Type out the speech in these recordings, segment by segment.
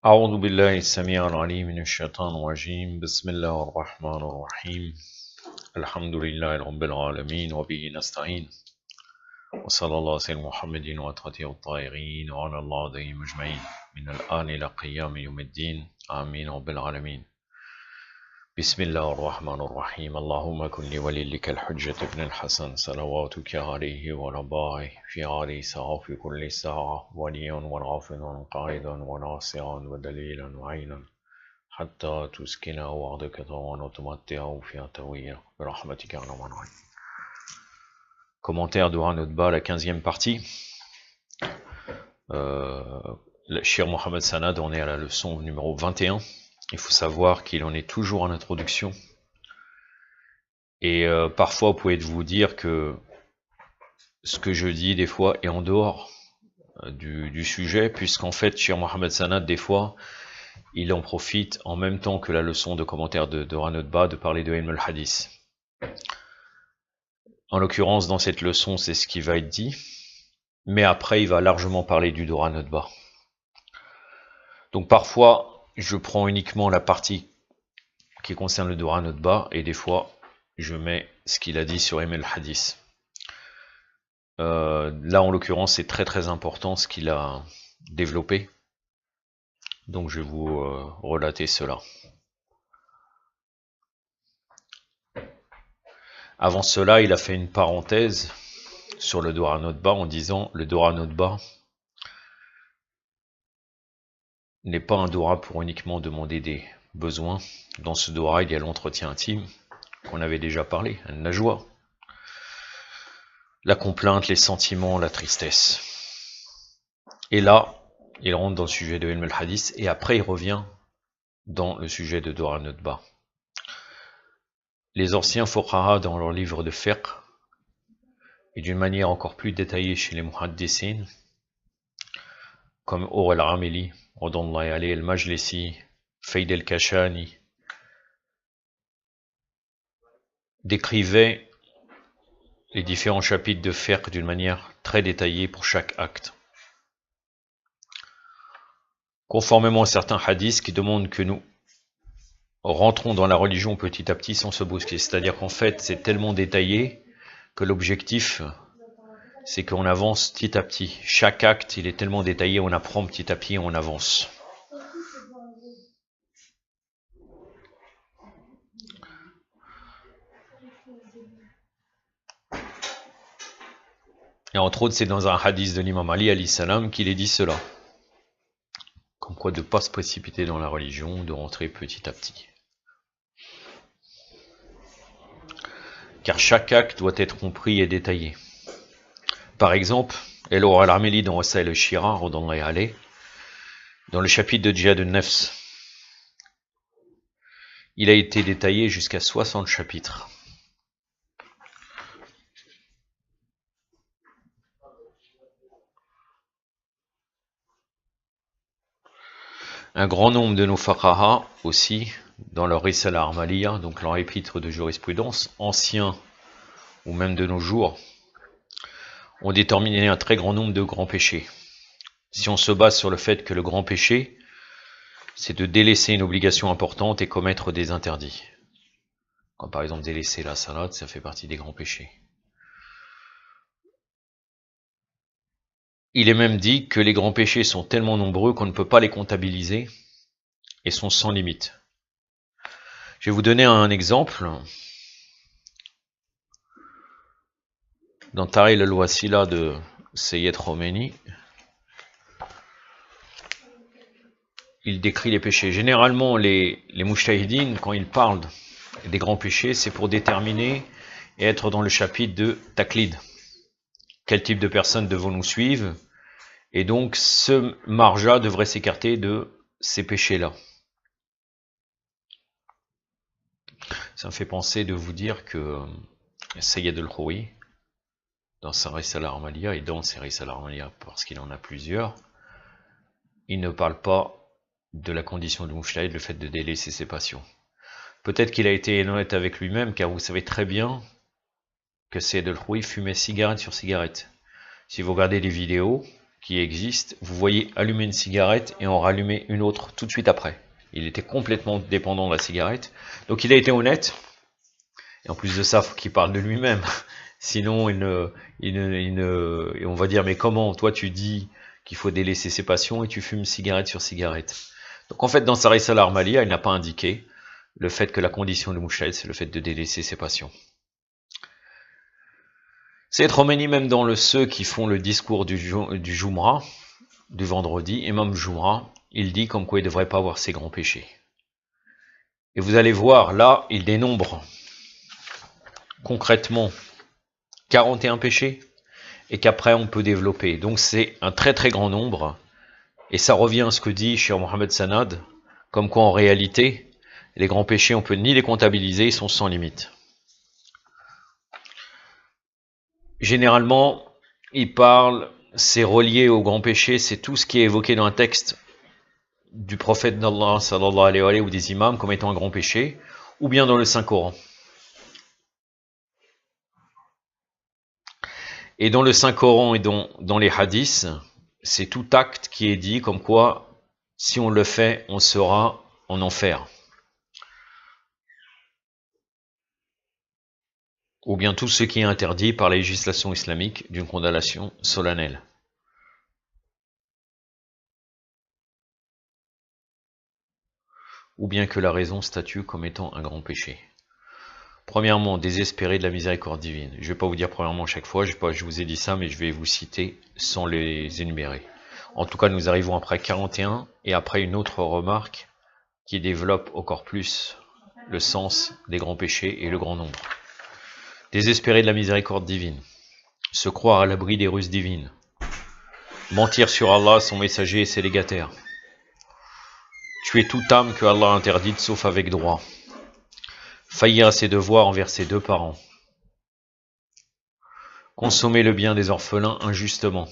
أعوذ بالله السميع العليم من الشيطان الرجيم بسم الله الرحمن الرحيم الحمد لله رب العالمين وبه نستعين وصلى الله على سيدنا محمد وأطهره الطاهرين وعلى الله عليهم أجمعين من الآن إلى قيام يوم الدين آمين رب العالمين بسم الله الرحمن الرحيم اللهم كن لوليك الحجة ابن الحسن صلواتك عليه ورباه في عليه ساعة في كل ساعة وليا ورافضا قائدا وناصرا ودليلا وعينا حتى تسكنه وعدك طوعا وتمتعه فيها طويلا برحمتك يا رب العالمين. Commentaire de Hanotba, la 15e partie. Le Cheikh Mohamed Sanad, on est à la leçon numéro 21. Il faut savoir qu'il en est toujours en introduction. Et parfois, vous pouvez vous dire que ce que je dis, des fois, est en dehors du sujet, puisqu'en fait, Cheikh Mohamed Sanad, des fois, il en profite en même temps que la leçon de commentaire de Hanotba de parler de Ilm al-Hadith. En l'occurrence, dans cette leçon, c'est ce qui va être dit. Mais après, il va largement parler du Dora Notba. Donc parfois, je prends uniquement la partie qui concerne le Dora Notba, et des fois, je mets ce qu'il a dit sur Ilm al-Hadith. Là, en l'occurrence, c'est très très important ce qu'il a développé. Donc je vais vous relater cela. Avant cela, il a fait une parenthèse sur le Dora Notba en disant le Dora Notba n'est pas un Dora pour uniquement demander des besoins. Dans ce Dora, il y a l'entretien intime qu'on avait déjà parlé, la joie, la complainte, les sentiments, la tristesse. Et là, il rentre dans le sujet de Ilm al-Hadith et après il revient dans le sujet de Dora Notba. Les anciens fuqaha dans leur livre de fiqh, et d'une manière encore plus détaillée chez les muhaddissin, comme Or al-Amili, Radallahu alayhi al-Majlisi, Fayd al-Kashani, décrivaient les différents chapitres de fiqh d'une manière très détaillée pour chaque acte. Conformément à certains hadiths qui demandent que nous rentrons dans la religion petit à petit sans se brusquer. C'est-à-dire qu'en fait, c'est tellement détaillé que l'objectif, c'est qu'on avance petit à petit. Chaque acte, il est tellement détaillé, on apprend petit à petit, on avance. Et entre autres, c'est dans un hadith de l'imam Ali alayhi salam qu'il est dit cela. Comme quoi de ne pas se précipiter dans la religion, de rentrer petit à petit. Car chaque acte doit être compris et détaillé. Par exemple, El-Or al-Amili dans Wasail al-Shira, dans le chapitre de Djihad al-Nafs, il a été détaillé jusqu'à 60 chapitres. Un grand nombre de nos fuqaha aussi, dans leur Risala Armaliya, donc leur épître de jurisprudence, anciens ou même de nos jours, ont déterminé un très grand nombre de grands péchés. Si on se base sur le fait que le grand péché, c'est de délaisser une obligation importante et commettre des interdits. Comme par exemple délaisser la salade, ça fait partie des grands péchés. Il est même dit que les grands péchés sont tellement nombreux qu'on ne peut pas les comptabiliser et sont sans limite. Je vais vous donner un exemple. Dans Taril al-Wasila de Sayyid Khomeini, il décrit les péchés. Généralement, les mujtahidines, quand ils parlent des grands péchés, c'est pour déterminer et être dans le chapitre de Taqlid. Quel type de personnes devons-nous suivre? Et donc, ce marja devrait s'écarter de ces péchés-là. Ça me fait penser de vous dire que Sayyid al-Khoui, dans sa Risala Armaliya, et dans ses Risala Armaliya, parce qu'il en a plusieurs, il ne parle pas de la condition du mujtahid, le fait de délaisser ses passions. Peut-être qu'il a été honnête avec lui-même, car vous savez très bien que Sayyid al-Khoui fumait cigarette sur cigarette. Si vous regardez les vidéos qui existe, vous voyez allumer une cigarette et en rallumer une autre tout de suite après. Il était complètement dépendant de la cigarette. Donc il a été honnête. Et en plus de ça, il faut qu'il parle de lui-même. Sinon, on va dire, mais comment, toi tu dis qu'il faut délaisser ses passions et tu fumes cigarette sur cigarette. Donc en fait, dans sa Risala Armalia, il n'a pas indiqué le fait que la condition de Mouchahid, c'est le fait de délaisser ses passions. C'est Khomeini, même dans ceux qui font le discours du Jumra, du vendredi, Imam Jumra, il dit comme quoi il ne devrait pas avoir ses grands péchés. Et vous allez voir, là, il dénombre concrètement 41 péchés, et qu'après on peut développer. Donc c'est un très très grand nombre, et ça revient à ce que dit Cheikh Mohamed Sanad, comme quoi en réalité, les grands péchés, on peut ni les comptabiliser, ils sont sans limite. Généralement, il parle, c'est relié aux grands péchés, c'est tout ce qui est évoqué dans un texte du prophète d'Allah, sallallahu alayhi wa sallam, ou des imams, comme étant un grand péché, ou bien dans le Saint-Coran. Et dans le Saint-Coran et dans les hadiths, c'est tout acte qui est dit comme quoi, si on le fait, on sera en enfer. Ou bien tout ce qui est interdit par la législation islamique d'une condamnation solennelle. Ou bien que la raison statue comme étant un grand péché. Premièrement, désespérer de la miséricorde divine. Je ne vais pas vous dire premièrement chaque fois, je vous ai dit ça, mais je vais vous citer sans les énumérer. En tout cas, nous arrivons après 41, et après une autre remarque qui développe encore plus le sens des grands péchés et le grand nombre. Désespérer de la miséricorde divine. Se croire à l'abri des ruses divines. Mentir sur Allah, son messager et ses légataires. Tuer toute âme que Allah a interdite sauf avec droit. Faillir à ses devoirs envers ses deux parents. Consommer le bien des orphelins injustement.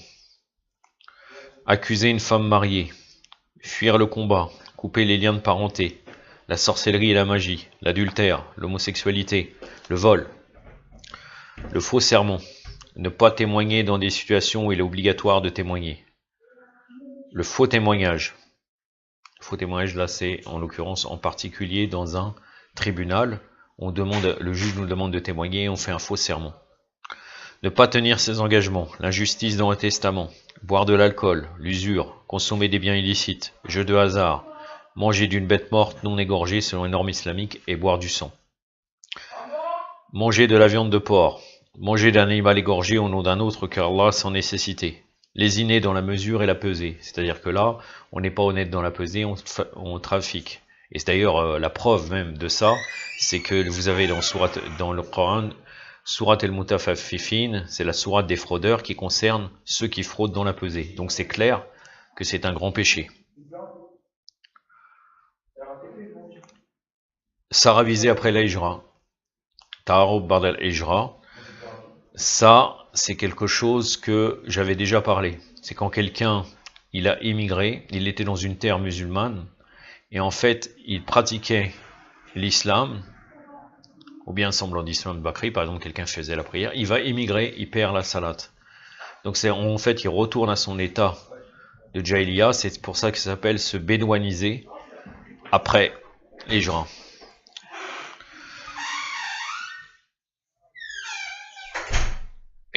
Accuser une femme mariée. Fuir le combat. Couper les liens de parenté. La sorcellerie et la magie. L'adultère. L'homosexualité. Le vol. Le faux serment. Ne pas témoigner dans des situations où il est obligatoire de témoigner. Le faux témoignage. Le faux témoignage, là, c'est en l'occurrence en particulier dans un tribunal. Le juge nous demande de témoigner et on fait un faux serment. Ne pas tenir ses engagements, l'injustice dans le testament, boire de l'alcool, l'usure, consommer des biens illicites, jeux de hasard, manger d'une bête morte non égorgée selon les normes islamiques et boire du sang. Manger de la viande de porc, manger d'un animal égorgé au nom d'un autre car Allah sans nécessité. Lésiner dans la mesure et la pesée, c'est-à-dire que là, on n'est pas honnête dans la pesée, on trafique. Et c'est d'ailleurs la preuve même de ça, c'est que vous avez dans le Coran, Surat al-Mutaffifin, c'est la sourate des fraudeurs qui concerne ceux qui fraudent dans la pesée. Donc c'est clair que c'est un grand péché. Ça révisé après l'Hijra. Ta'arub ba'd al-Hijra. Ça, c'est quelque chose que j'avais déjà parlé. C'est quand quelqu'un, il a immigré, il était dans une terre musulmane, et en fait, il pratiquait l'islam, ou bien semblant d'islam Bakri, par exemple, quelqu'un faisait la prière, il va immigrer, il perd la salat. Donc en fait, il retourne à son état de Jahiliya, c'est pour ça que ça s'appelle se bédouaniser après l'Hijra.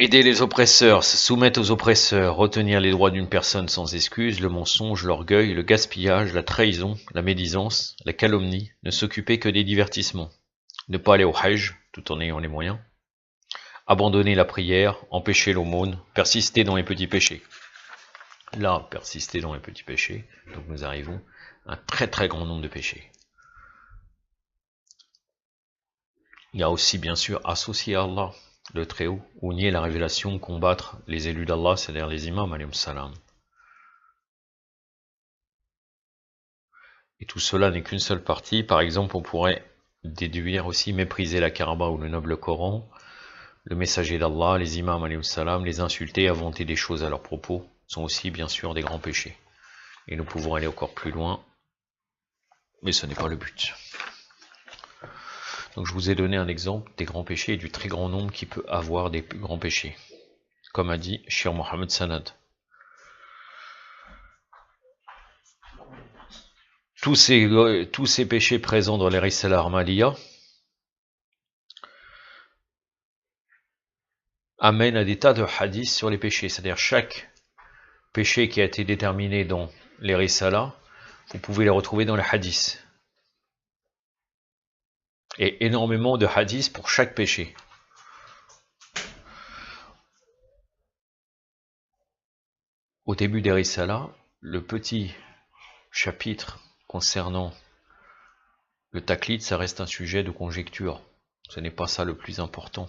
Aider les oppresseurs, se soumettre aux oppresseurs, retenir les droits d'une personne sans excuse, le mensonge, l'orgueil, le gaspillage, la trahison, la médisance, la calomnie, ne s'occuper que des divertissements, ne pas aller au Hajj, tout en ayant les moyens, abandonner la prière, empêcher l'aumône, persister dans les petits péchés. Là, persister dans les petits péchés, donc nous arrivons à un très très grand nombre de péchés. Il y a aussi bien sûr associer à Allah, le Très-Haut, ou nier la révélation, combattre les élus d'Allah, c'est-à-dire les imams, alayhim salam. Et tout cela n'est qu'une seule partie. Par exemple, on pourrait déduire aussi mépriser la Kaaba ou le noble Coran, le messager d'Allah, les imams, alayhim salam, les insulter, inventer des choses à leur propos, sont aussi bien sûr des grands péchés. Et nous pouvons aller encore plus loin, mais ce n'est pas le but. Donc je vous ai donné un exemple des grands péchés et du très grand nombre qui peut avoir des grands péchés, comme a dit Cheikh Mohamed Sanad. tous ces péchés présents dans les Risala Armaliya amènent à des tas de hadiths sur les péchés. C'est-à-dire chaque péché qui a été déterminé dans les Risala, vous pouvez les retrouver dans les hadiths. Et énormément de hadiths pour chaque péché. Au début des Risala, le petit chapitre concernant le taqlid, ça reste un sujet de conjecture. Ce n'est pas ça le plus important.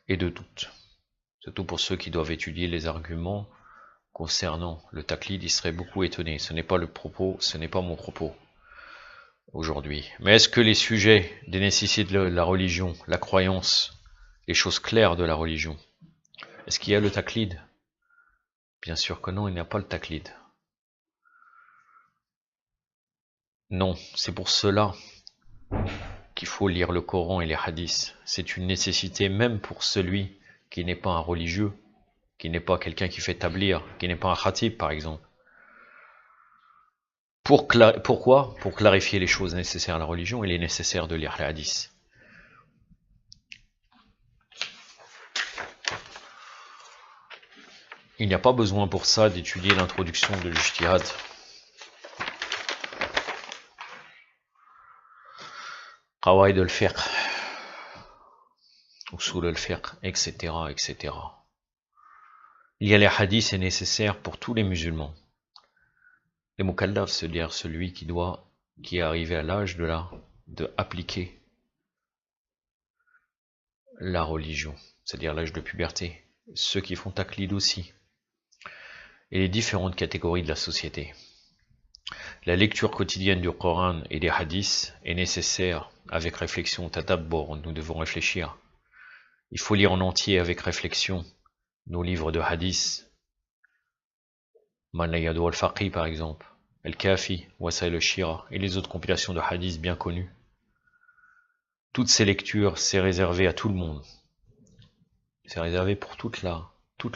Et de doute. Surtout pour ceux qui doivent étudier les arguments concernant le taqlid, ils seraient beaucoup étonnés. Ce n'est pas le propos, ce n'est pas mon propos aujourd'hui. Mais est-ce que les sujets des nécessités de la religion, la croyance, les choses claires de la religion, est-ce qu'il y a le taqlid? Bien sûr que non, il n'y a pas le taqlid. Non, c'est pour cela qu'il faut lire le Coran et les hadiths. C'est une nécessité même pour celui qui n'est pas un religieux, qui n'est pas quelqu'un qui fait tablir, qui n'est pas un khatib par exemple. Pourquoi? Pour clarifier les choses nécessaires à la religion, il est nécessaire de lire les hadiths. Il n'y a pas besoin pour ça d'étudier l'introduction de l'ijtihad. Qawaid al-fiqh, usul al-fiqh, etc., etc. Il y a les hadiths, c'est nécessaire pour tous les musulmans. Les mukallaf, c'est-à-dire celui qui est arrivé à l'âge de appliquer la religion, c'est-à-dire l'âge de puberté. Ceux qui font taqlid aussi. Et les différentes catégories de la société. La lecture quotidienne du Coran et des hadiths est nécessaire avec réflexion, tadabbur, nous devons réfléchir. Il faut lire en entier avec réflexion nos livres de hadiths, Man la Yadu al-Faqih par exemple, Al-Kafi, Wasail al-Shira et les autres compilations de hadiths bien connues. Toutes ces lectures, c'est réservé à tout le monde. C'est réservé pour toute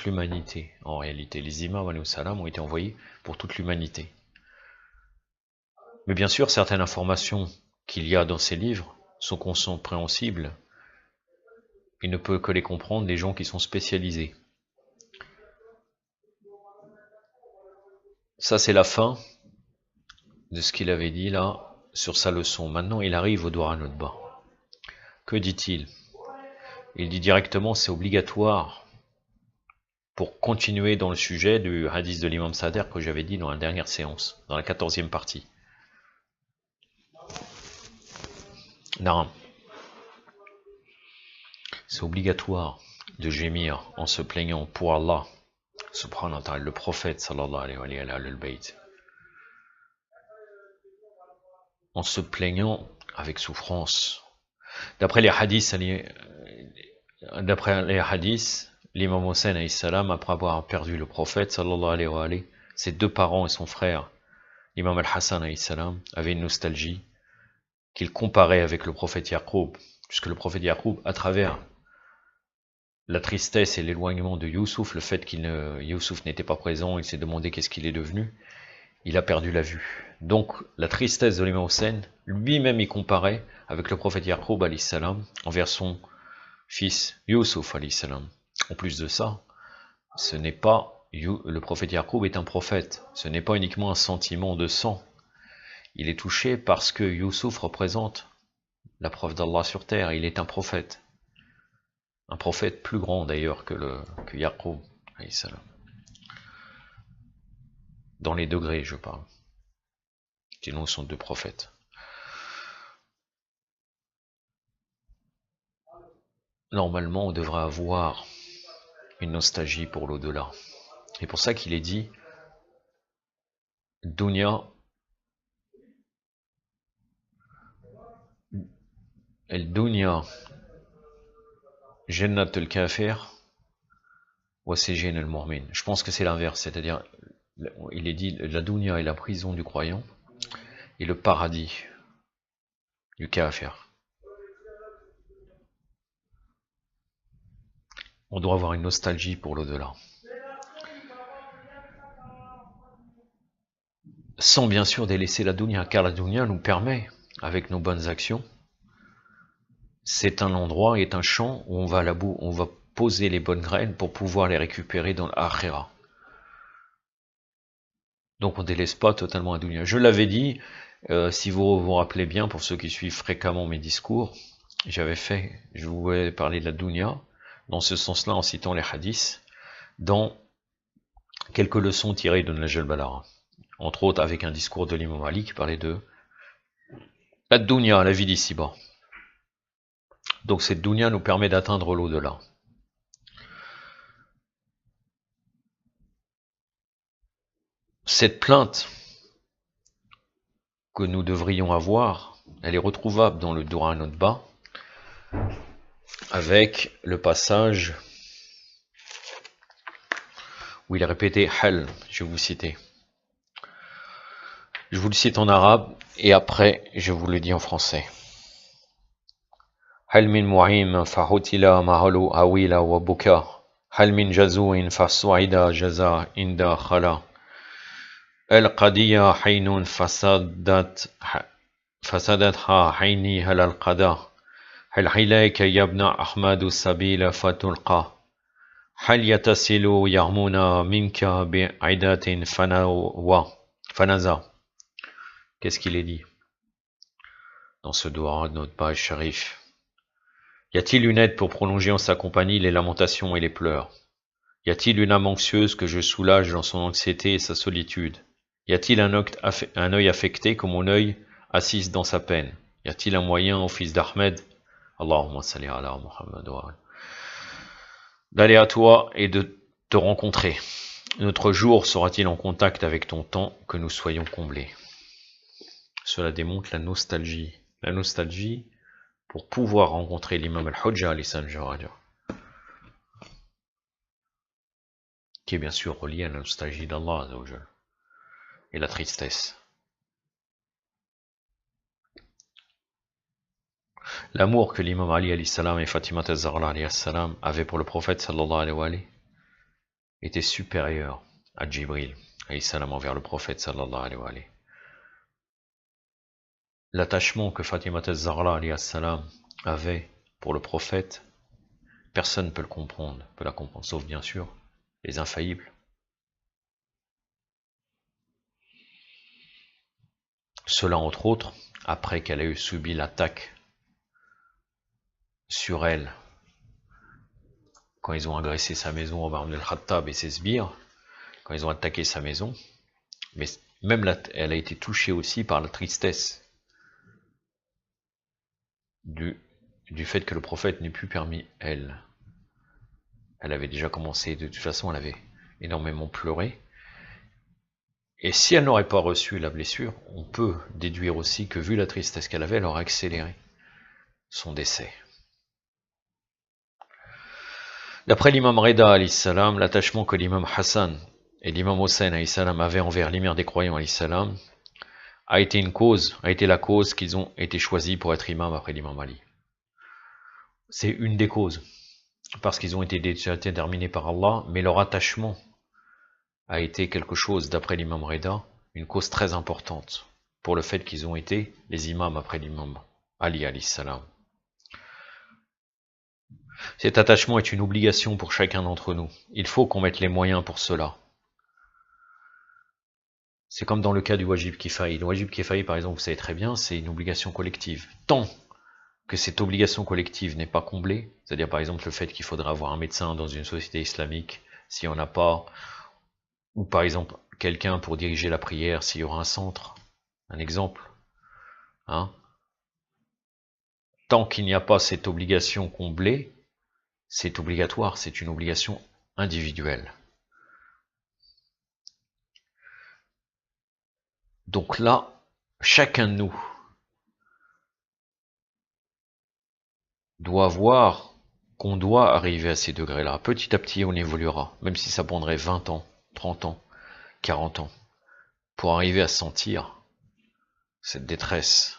l'humanité en réalité. Les imams alayhi salam ont été envoyés pour toute l'humanité. Mais bien sûr, certaines informations qu'il y a dans ces livres sont compréhensibles. Il ne peut que les comprendre des gens qui sont spécialisés. Ça, c'est la fin de ce qu'il avait dit là sur sa leçon. Maintenant, il arrive au Dwar al-Nudba. Que dit-il? Il dit directement, c'est obligatoire pour continuer dans le sujet du hadith de l'imam Sader que j'avais dit dans la dernière séance, dans la 14e partie. Non. C'est obligatoire de gémir en se plaignant pour Allah, subhanahu wa ta'ala, le prophète sallallahu alayhi wa bayt, en se plaignant avec souffrance. D'après les hadiths, l'imam Hussein alayhi salam, après avoir perdu le prophète sallallahu alayhi wa alayhi, ses deux parents et son frère, l'imam al-Hassan alayhi salam, avaient une nostalgie qu'il comparait avec le prophète Yaqub, puisque le prophète Yaqub, à travers la tristesse et l'éloignement de Youssouf, le fait Youssouf n'était pas présent, il s'est demandé qu'est-ce qu'il est devenu, il a perdu la vue. Donc la tristesse de l'imam Hussein, lui-même y comparait avec le prophète Yaqub alayhi salam envers son fils Youssouf alayhi salam. En plus de ça, le prophète Yaqub est un prophète, ce n'est pas uniquement un sentiment de sang. Il est touché parce que Youssouf représente la preuve d'Allah sur terre, il est un prophète. Un prophète plus grand d'ailleurs que Yaqub alayhi salam. Dans les degrés, je parle. Sinon, ce sont deux prophètes. Normalement, on devrait avoir une nostalgie pour l'au-delà. C'est pour ça qu'il est dit Dunya el-Dunya Jannat al-Kafir wa Sijin al-Mu'min. Je pense que c'est l'inverse, c'est-à-dire il est dit la Dunya est la prison du croyant et le paradis du Kafir. On doit avoir une nostalgie pour l'au-delà. sans bien sûr délaisser la dunya, car la dunya nous permet, avec nos bonnes actions, c'est un endroit, est un champ où on va poser les bonnes graines pour pouvoir les récupérer dans l'akhira. Donc on ne délaisse pas totalement la dunya. Je l'avais dit, si vous vous rappelez bien, pour ceux qui suivent fréquemment mes discours, je vous ai parlé de la dunya, dans ce sens-là en citant les hadiths, dans quelques leçons tirées de Nahj al-Balagha. Entre autres avec un discours de l'imam Ali qui parlait de la dunya, la vie d'ici-bas. Donc cette dunya nous permet d'atteindre l'au-delà. Cette plainte que nous devrions avoir, elle est retrouvable dans le Dura Notba, avec le passage où il est répété hal, je vais vous citer. Je vous le cite en arabe et après je vous le dis en français. Hal min mu'im fahutila mahalu awila wa buka. Hal min jazuin fasu'ida jaza inda khala. Al qadiya haynun fasadatha hayni halal qada. Hal hilayka yabna ahmadu sabila fatulqa. Hal yatasilu yarmuna minka bi'idatin fanaza. Qu'est-ce qu'il est dit dans ce doua de notre page sharif? Y a-t-il une aide pour prolonger en sa compagnie les lamentations et les pleurs? Y a-t-il une âme anxieuse que je soulage dans son anxiété et sa solitude? Y a-t-il un œil affecté comme mon œil assise dans sa peine? Y a-t-il un moyen, ô fils d'Ahmed, Allahumma salli ala Muhammad wa ala, d'aller à toi et de te rencontrer? Notre jour sera-t-il en contact avec ton temps, que nous soyons comblés? Cela démontre la nostalgie. La nostalgie pour pouvoir rencontrer l'imam al-Hujja qui est bien sûr relié à la nostalgie d'Allah et la tristesse. L'amour que l'imam Ali et Fatima az-Zahra avaient pour le prophète sallallahu alayhi wa sallam était supérieur à Jibril envers le prophète sallallahu alayhi wa sallam. L'attachement que Fatima az-Zahra avait pour le prophète, personne ne peut la comprendre, sauf bien sûr les infaillibles. Cela entre autres, après qu'elle ait subi l'attaque sur elle, quand ils ont agressé sa maison, Omar ibn al-Khattab et ses sbires, quand ils ont attaqué sa maison, mais même là, elle a été touchée aussi par la tristesse du fait que le prophète n'ait plus permis elle. Elle avait déjà commencé, de toute façon, elle avait énormément pleuré. Et si elle n'aurait pas reçu la blessure, on peut déduire aussi que, vu la tristesse qu'elle avait, elle aurait accéléré son décès. D'après l'imam Reda alayhi salam, l'attachement que l'imam Hassan et l'imam Hossein alayhi salam avaient envers l'émir des croyants alayhi salam a été la cause qu'ils ont été choisis pour être imam après l'imam Ali. C'est une des causes, parce qu'ils ont été déterminés par Allah, mais leur attachement a été quelque chose, d'après l'imam Reda, une cause très importante pour le fait qu'ils ont été les imams après l'imam Ali alayhi salam. Cet attachement est une obligation pour chacun d'entre nous. Il faut qu'on mette les moyens pour cela. C'est comme dans le cas du wajib kifaï. Le wajib kifaï, par exemple, vous savez très bien, c'est une obligation collective. Tant que cette obligation collective n'est pas comblée, c'est-à-dire par exemple le fait qu'il faudra avoir un médecin dans une société islamique, s'il n'y en a pas, ou par exemple quelqu'un pour diriger la prière, s'il y aura un centre, un exemple. Tant qu'il n'y a pas cette obligation comblée, c'est obligatoire, c'est une obligation individuelle. Donc là, chacun de nous doit voir qu'on doit arriver à ces degrés-là. Petit à petit, on évoluera, même si ça prendrait 20 ans, 30 ans, 40 ans, pour arriver à sentir cette détresse.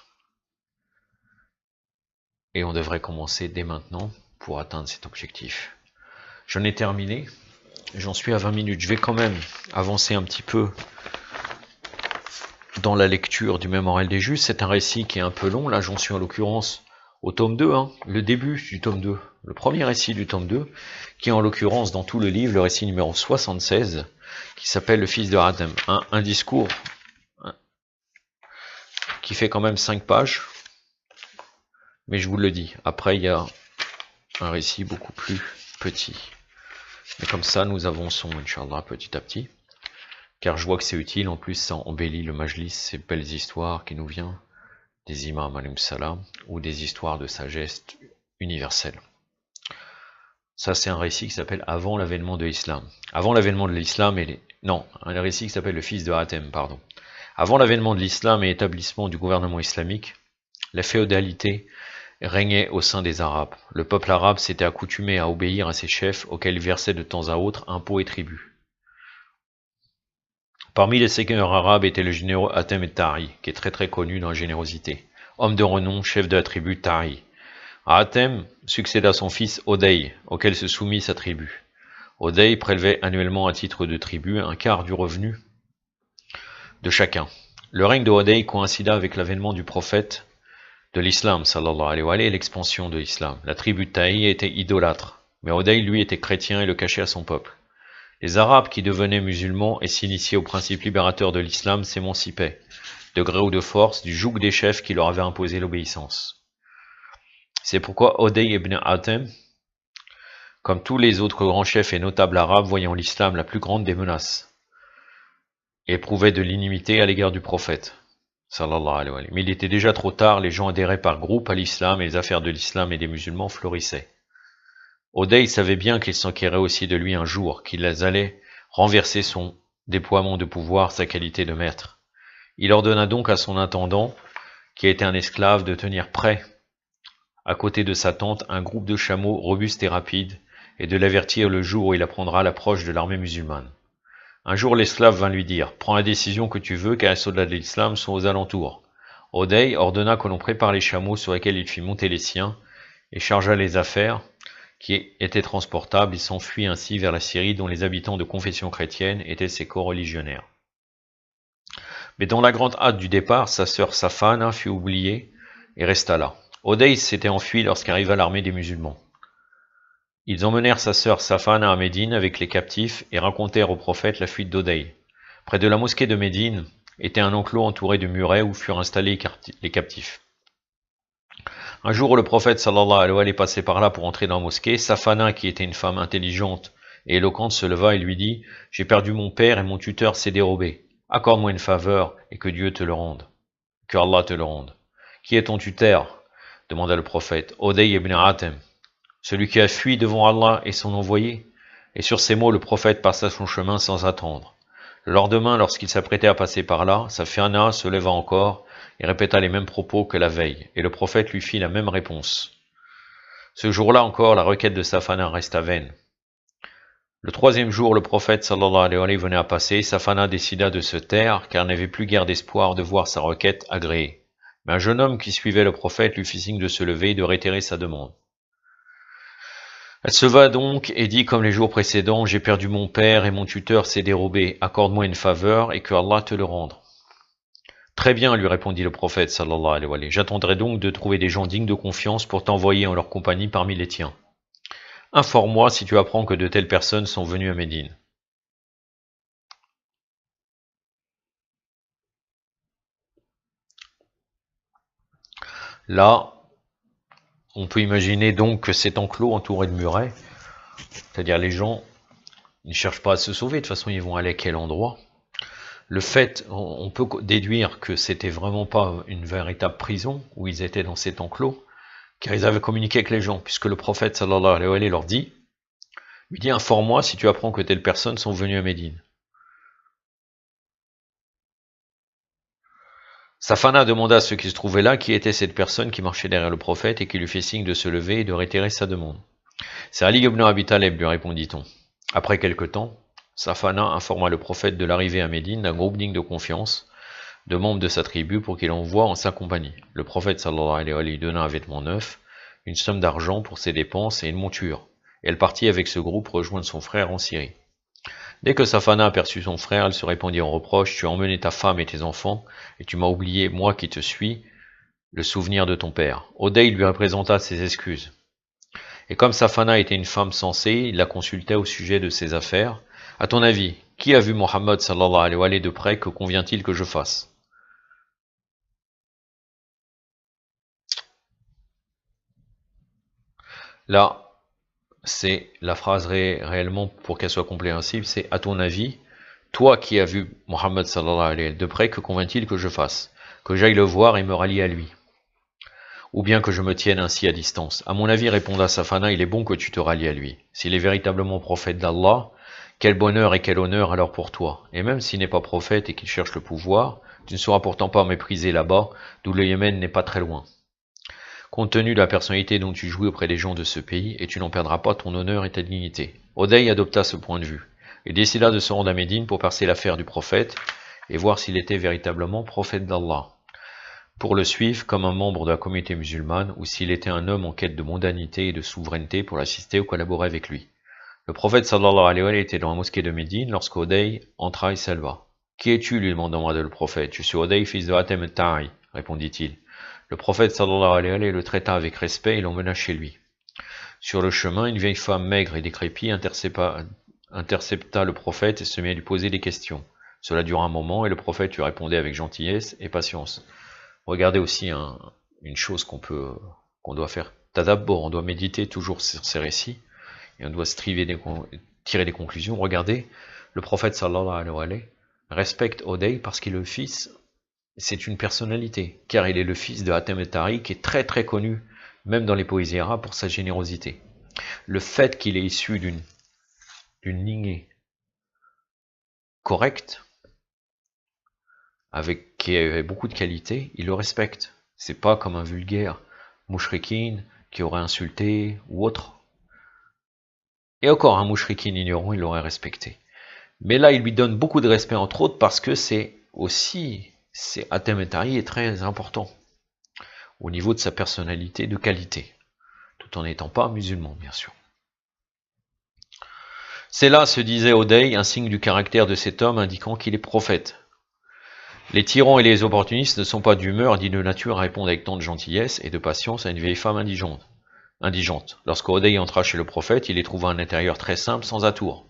Et on devrait commencer dès maintenant pour atteindre cet objectif. J'en ai terminé, j'en suis à 20 minutes. Je vais quand même avancer un petit peu dans la lecture du Mémorial des Justes. C'est un récit qui est un peu long, là j'en suis en l'occurrence au tome 2, hein, le début du tome 2, le premier récit du tome 2, qui est en l'occurrence dans tout le livre, le récit numéro 76, qui s'appelle le fils de Hatem. Un discours qui fait quand même 5 pages, mais je vous le dis, après il y a un récit beaucoup plus petit. Mais comme ça, nous avançons, Inch'Allah, petit à petit, car je vois que c'est utile, en plus ça embellit le majlis, ces belles histoires qui nous viennent des imams alayhim salam, ou des histoires de sagesse universelle. Ça c'est un récit qui s'appelle Avant l'avènement de l'islam. Avant l'avènement de l'islam et non, un récit qui s'appelle le fils de Hatem, pardon. Avant l'avènement de l'islam et l'établissement du gouvernement islamique, la féodalité régnait au sein des Arabes. Le peuple arabe s'était accoutumé à obéir à ses chefs auxquels il versait de temps à autre impôts et tributs. Parmi les seigneurs arabes était le généreux Hatem et-Ta'i, qui est très connu dans la générosité. Homme de renom, chef de la tribu Ta'i. À Hatem succéda son fils Odey, auquel se soumit sa tribu. Odey prélevait annuellement à titre de tribu un quart du revenu de chacun. Le règne de Odey coïncida avec l'avènement du prophète de l'islam, sallallahu alayhi wa sallam, et l'expansion de l'islam. La tribu Ta'i était idolâtre, mais Odey, lui, était chrétien et le cachait à son peuple. Les Arabes qui devenaient musulmans et s'initiaient au principe libérateur de l'islam s'émancipaient, de gré ou de force, du joug des chefs qui leur avaient imposé l'obéissance. C'est pourquoi Odey ibn Hatem, comme tous les autres grands chefs et notables arabes, voyant l'islam la plus grande des menaces, éprouvait de l'inimité à l'égard du prophète, sallallahu alayhi wa sallam. Mais il était déjà trop tard, les gens adhéraient par groupe à l'islam et les affaires de l'islam et des musulmans florissaient. Odey savait bien qu'ils s'enquéraient aussi de lui un jour, qu'ils allaient renverser son déploiement de pouvoir, sa qualité de maître. Il ordonna donc à son intendant, qui était un esclave, de tenir prêt, à côté de sa tente, un groupe de chameaux robustes et rapides, et de l'avertir le jour où il apprendra l'approche de l'armée musulmane. Un jour l'esclave vint lui dire « Prends la décision que tu veux, car les soldats de l'islam sont aux alentours. » Odey ordonna que l'on prépare les chameaux sur lesquels il fit monter les siens, et chargea les affaires, qui étaient transportables. Il s'enfuit ainsi vers la Syrie, dont les habitants de confession chrétienne étaient ses coreligionnaires. Mais dans la grande hâte du départ, sa sœur Safana fut oubliée et resta là. Odey s'était enfui lorsqu'arriva l'armée des musulmans. Ils emmenèrent sa sœur Safana à Médine avec les captifs et racontèrent au prophète la fuite d'Odey. Près de la mosquée de Médine était un enclos entouré de murets où furent installés les captifs. Un jour, le prophète sallallahu alayhi wa sallam passait par là pour entrer dans la mosquée. Safana, qui était une femme intelligente et éloquente, se leva et lui dit « J'ai perdu mon père et mon tuteur s'est dérobé. Accorde-moi une faveur et que Dieu te le rende. Que Allah te le rende. » « Qui est ton tuteur ?» demanda le prophète. « Odey ibn Hatem, celui qui a fui devant Allah et son envoyé. » Et sur ces mots, le prophète passa son chemin sans attendre. Le lendemain, lorsqu'il s'apprêtait à passer par là, Safana se leva encore et répéta les mêmes propos que la veille, et le prophète lui fit la même réponse. Ce jour-là encore, la requête de Safana resta vaine. Le troisième jour, le prophète sallallahu alayhi wa sallam venait à passer. Safana décida de se taire, car elle n'avait plus guère d'espoir de voir sa requête agréée. Mais un jeune homme qui suivait le prophète lui fit signe de se lever et de réitérer sa demande. Elle se va donc et dit comme les jours précédents, « J'ai perdu mon père et mon tuteur s'est dérobé. Accorde-moi une faveur et que Allah te le rende. » Très bien, lui répondit le prophète sallallahu alayhi wa sallam. J'attendrai donc de trouver des gens dignes de confiance pour t'envoyer en leur compagnie parmi les tiens. Informe-moi si tu apprends que de telles personnes sont venues à Médine. Là, on peut imaginer donc que cet enclos entouré de murets, c'est-à-dire les gens ne cherchent pas à se sauver, de toute façon ils vont aller à quel endroit. Le fait, on peut déduire que c'était vraiment pas une véritable prison où ils étaient dans cet enclos, car ils avaient communiqué avec les gens, puisque le prophète sallallahu alayhi wa sallam leur dit, lui dit, informe-moi si tu apprends que telles personnes sont venues à Médine. Safana demanda à ceux qui se trouvaient là qui était cette personne qui marchait derrière le prophète et qui lui fait signe de se lever et de réitérer sa demande. C'est Ali ibn Abi Taleb, lui répondit-on. Après quelque temps, Safana informa le prophète de l'arrivée à Médine d'un groupe digne de confiance, de membres de sa tribu pour qu'il envoie en sa compagnie. Le prophète sallallahu alayhi wa sallam donna un vêtement neuf, une somme d'argent pour ses dépenses et une monture. Et elle partit avec ce groupe rejoindre son frère en Syrie. Dès que Safana aperçut son frère, elle se répandit en reproches, tu as emmené ta femme et tes enfants, et tu m'as oublié, moi qui te suis, le souvenir de ton père. Oday lui représenta ses excuses. Et comme Safana était une femme sensée, il la consultait au sujet de ses affaires. À ton avis, qui a vu Mohammed sallallahu alayhi wa sallam de près, que convient-il que je fasse? Là, c'est la phrase réellement, pour qu'elle soit compréhensible, c'est à ton avis, toi qui as vu Mohammed sallallahu alayhi wa sallam de près, que convient-il que je fasse? Que j'aille le voir et me rallier à lui? Ou bien que je me tienne ainsi à distance? À mon avis, répondit Safana, il est bon que tu te rallies à lui. S'il est véritablement prophète d'Allah, quel bonheur et quel honneur alors pour toi. Et même s'il n'est pas prophète et qu'il cherche le pouvoir, tu ne seras pourtant pas méprisé là-bas, d'où le Yémen n'est pas très loin. Compte tenu de la personnalité dont tu jouis auprès des gens de ce pays, et tu n'en perdras pas ton honneur et ta dignité. Oday adopta ce point de vue, et décida de se rendre à Médine pour percer l'affaire du prophète, et voir s'il était véritablement prophète d'Allah, pour le suivre comme un membre de la communauté musulmane, ou s'il était un homme en quête de mondanité et de souveraineté pour l'assister ou collaborer avec lui. Le prophète sallallahu alayhi wa sallam était dans la mosquée de Médine lorsque Oday entra et salva. Qui es-tu, lui demanda le prophète. Je suis Oday, fils de Hatem al-Ta'i, répondit-il. Le prophète sallallahu alayhi wa sallam le traita avec respect et l'emmena chez lui. Sur le chemin, une vieille femme maigre et décrépite intercepta le prophète et se mit à lui poser des questions. Cela dura un moment et le prophète lui répondait avec gentillesse et patience. Regardez aussi une chose qu'on doit faire. Tadabbur, on doit méditer toujours sur ces récits et on doit tirer des conclusions. Regardez, le prophète sallallahu alayhi wa sallam respecte Oday parce qu'il est le fils. C'est une personnalité, car il est le fils de Hatem al-Ta'i qui est très très connu, même dans les poésies arabes, pour sa générosité. Le fait qu'il est issu d'une lignée correcte, qui avait beaucoup de qualités, il le respecte. C'est pas comme un vulgaire mouchrikin qui aurait insulté ou autre. Et encore un mouchrikin ignorant, il l'aurait respecté. Mais là, il lui donne beaucoup de respect, entre autres, parce que Hatem al-Ta'i est très important au niveau de sa personnalité de qualité, tout en n'étant pas musulman, bien sûr. C'est là, se disait Oday, un signe du caractère de cet homme indiquant qu'il est prophète. Les tyrans et les opportunistes ne sont pas d'humeur ni de nature à répondre avec tant de gentillesse et de patience à une vieille femme indigente. Lorsque Oday entra chez le prophète, il y trouva un intérieur très simple, sans atour.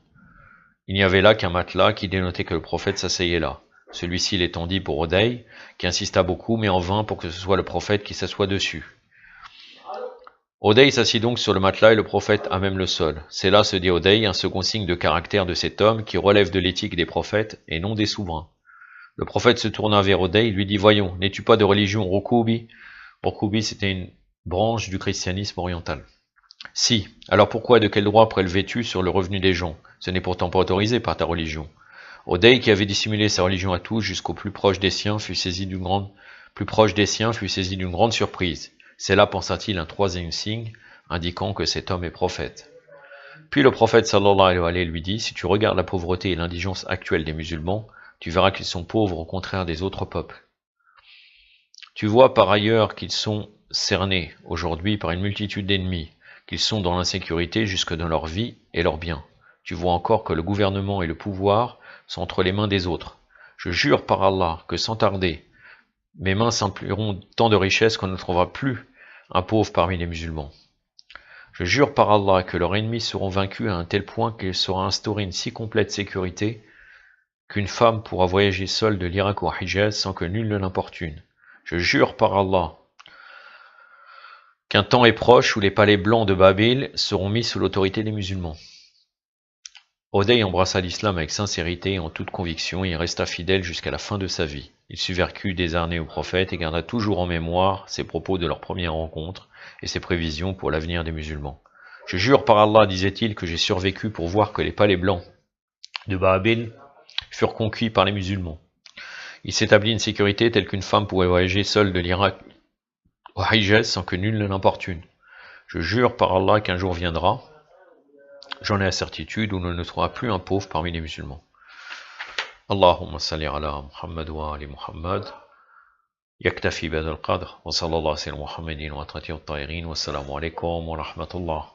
Il n'y avait là qu'un matelas qui dénotait que le prophète s'asseyait là. Celui-ci l'étendit pour Oday, qui insista beaucoup, mais en vain pour que ce soit le prophète qui s'assoie dessus. Oday s'assit donc sur le matelas et le prophète à même le sol. C'est là, se dit Oday, un second signe de caractère de cet homme qui relève de l'éthique des prophètes et non des souverains. Le prophète se tourna vers Oday et lui dit, voyons, n'es-tu pas de religion Rukubi? Rukubi, c'était une branche du christianisme oriental. Si, alors pourquoi et de quel droit prélevais-tu sur le revenu des gens? Ce n'est pourtant pas autorisé par ta religion. Oday, qui avait dissimulé sa religion à tous jusqu'au plus proche des siens, fut saisi d'une grande surprise. C'est là, pensa-t-il, un troisième signe, indiquant que cet homme est prophète. Puis le prophète sallallahu alayhi wa sallam lui dit, si tu regardes la pauvreté et l'indigence actuelle des musulmans, tu verras qu'ils sont pauvres au contraire des autres peuples. Tu vois par ailleurs qu'ils sont cernés aujourd'hui par une multitude d'ennemis, qu'ils sont dans l'insécurité jusque dans leur vie et leurs biens. Tu vois encore que le gouvernement et le pouvoir sont entre les mains des autres. Je jure par Allah que sans tarder, mes mains s'empliront tant de richesses qu'on ne trouvera plus un pauvre parmi les musulmans. Je jure par Allah que leurs ennemis seront vaincus à un tel point qu'il sera instauré une si complète sécurité qu'une femme pourra voyager seule de l'Irak au Hijaz sans que nul ne l'importune. Je jure par Allah qu'un temps est proche où les palais blancs de Babel seront mis sous l'autorité des musulmans. Oday embrassa l'islam avec sincérité et en toute conviction et resta fidèle jusqu'à la fin de sa vie. Il survécut désarmé au prophète et garda toujours en mémoire ses propos de leur première rencontre et ses prévisions pour l'avenir des musulmans. Je jure par Allah, disait-il, que j'ai survécu pour voir que les palais blancs de Babel furent conquis par les musulmans. Il s'établit une sécurité telle qu'une femme pourrait voyager seule de l'Irak au Hijaz sans que nul ne l'importune. Je jure par Allah qu'un jour viendra, j'en ai la certitude, où l'on ne trouvera plus un pauvre parmi les musulmans. Allahumma salli ala Muhammad wa ali Muhammad. يكتفي بهذا القدر وصلى الله على سيدنا محمد وعلى آله الطاهرين والسلام عليكم ورحمة الله.